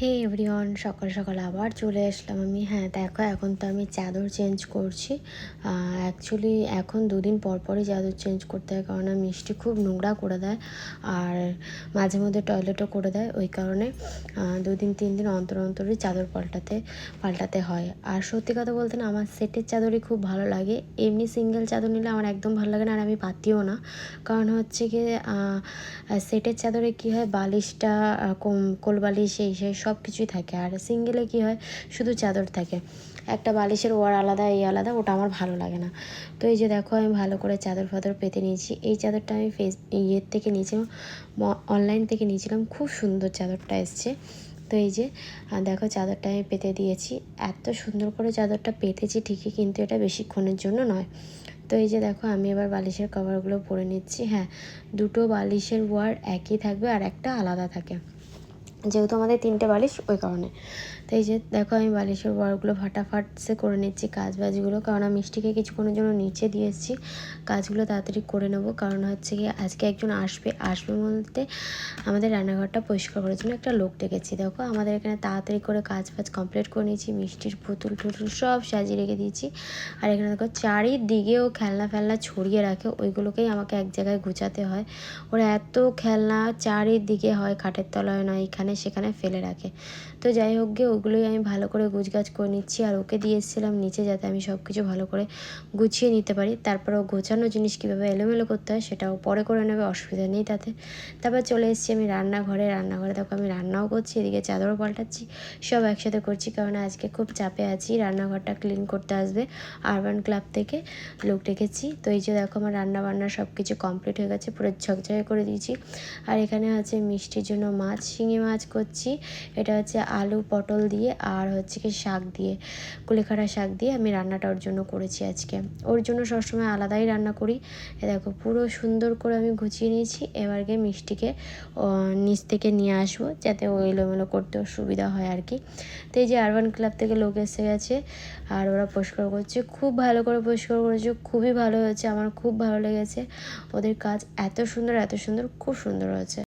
হে everyone, সকাল সকাল আবার চলে আসলাম আমি। হ্যাঁ দেখো, এখন তো আমি চাদর চেঞ্জ করছি। অ্যাকচুয়ালি এখন দুদিন পর পরই চাদর চেঞ্জ করতে হয়, কারণ মিষ্টি খুব নোংরা করে দেয় আর মাঝে মধ্যে টয়লেটও করে দেয়। ওই কারণে 2-3 দিন অন্তর অন্তরই চাদর পাল্টাতে হয়। আর সত্যি কথা বলতে না, আমার সেটের চাদরই খুব ভালো লাগে। এমনি সিঙ্গেল চাদর নিলে আমার একদম ভালো লাগে না, আর আমি পাতিও না। কারণ হচ্ছে কি, সেটের চাদরে কী হয়, বালিশটা কোল বালিশ এই সব কিছুই থাকে, আর সিঙ্গেলে কী হয়, শুধু চাদর থাকে। একটা বালিশের ওয়ার আলাদা, এই আলাদা, ওটা আমার ভালো লাগে না। তো এই যে দেখো, আমি ভালো করে চাদর ফাদর পেতে নিয়েছি। এই চাদরটা আমি ইয়ের থেকে নিয়েছিলাম, অনলাইন থেকে নিয়েছিলাম। খুব সুন্দর চাদরটা এসছে। তো এই যে দেখো, চাদরটা আমি পেতে দিয়েছি। এত সুন্দর করে চাদরটা পেতেছি ঠিকই, কিন্তু এটা বেশিক্ষণের জন্য নয়। তো এই যে দেখো, আমি এবার বালিশের কভারগুলো পরে নিচ্ছি। হ্যাঁ, দুটো বালিশের ওয়ার একই থাকবে আর একটা আলাদা থাকে, যেহেতু আমাদের 3টে বালিশ, ওই কারণে। তো এই যে দেখো, আমি বালিশের ওয়ারগুলো ফাটাফাট সে করে নিচ্ছি, কাজবাজগুলো। কারণ আমি মিষ্টিকে কিছুক্ষণের জন্য নিচে দিয়ে এসেছি, কাজগুলো তাড়াতাড়ি করে নেবো। কারণ হচ্ছে কি, আজকে একজন আসবে বলতে আমাদের রান্নাঘরটা পরিষ্কার করার জন্য একটা লোক ডেকেছি। দেখো, আমাদের এখানে তাড়াতাড়ি করে কাজ ফাজ কমপ্লিট করে নিয়েছি, মিষ্টির পুতুল টুতুল সব সাজিয়ে রেখে দিয়েছি। আর এখানে দেখো, চারিদিকেও খেলনা ফেলনা ছড়িয়ে রাখে, ওইগুলোকেই আমাকে এক জায়গায় গুছাতে হয়। ওরা এত খেলনা চারিদিকে, হয় খাটের তলায়, নয় এখানে সেখানে ফেলে রাখে। তো যাই হোক গে, ওগুলোই আমি ভালো করে গুছগাছ করে নিচ্ছি। আর ওকে দিয়ে এসেছিলাম নিচে, যাতে আমি সব কিছু ভালো করে গুছিয়ে নিতে পারি। তারপর ও গোছানো জিনিস কীভাবে এলোমেলো করতে হয় সেটাও পরে করে নেবে, অসুবিধা নেই তাতে। তারপর চলে এসেছি আমি রান্নাঘরে দেখো, আমি রান্নাও করছি, এদিকে চাদরও পাল্টাচ্ছি, সব একসাথে করছি। কারণ আজকে খুব চাপে আছি, রান্নাঘরটা ক্লিন করতে আসবে আরবান ক্লাব থেকে লোক ডেকেছি। তো এই যে দেখো, আমার রান্না বান্না সব কিছু কমপ্লিট হয়ে গেছে, পুরো ঝকঝকে করে দিয়েছি। আর এখানে হচ্ছে মিষ্টির জন্য শিঙি মাছ করছি। এটা হচ্ছে আলু পটল দিয়ে, আর হচ্ছে কি শাক দিয়ে, কুলেখাড়া শাক দিয়ে আমি রান্নাটা ওর জন্য করেছি আজকে। ওর জন্য সবসময় আলাদাই রান্না করি। এ দেখো, পুরো সুন্দর করে আমি গুছিয়ে নিয়েছি। এবার গিয়ে মিষ্টিকে নিচ থেকে নিয়ে আসবো, যাতে ও এলোমেলো করতেও সুবিধা হয় আর কি। তো এই যে আরবান ক্লাব থেকে লোক এসে গেছে, আর ওরা পরিষ্কার করছে, খুব ভালো করে পরিষ্কার করেছে, খুবই ভালো হয়েছে, আমার খুব ভালো লেগেছে। ওদের কাজ এত সুন্দর, খুব সুন্দর হয়েছে।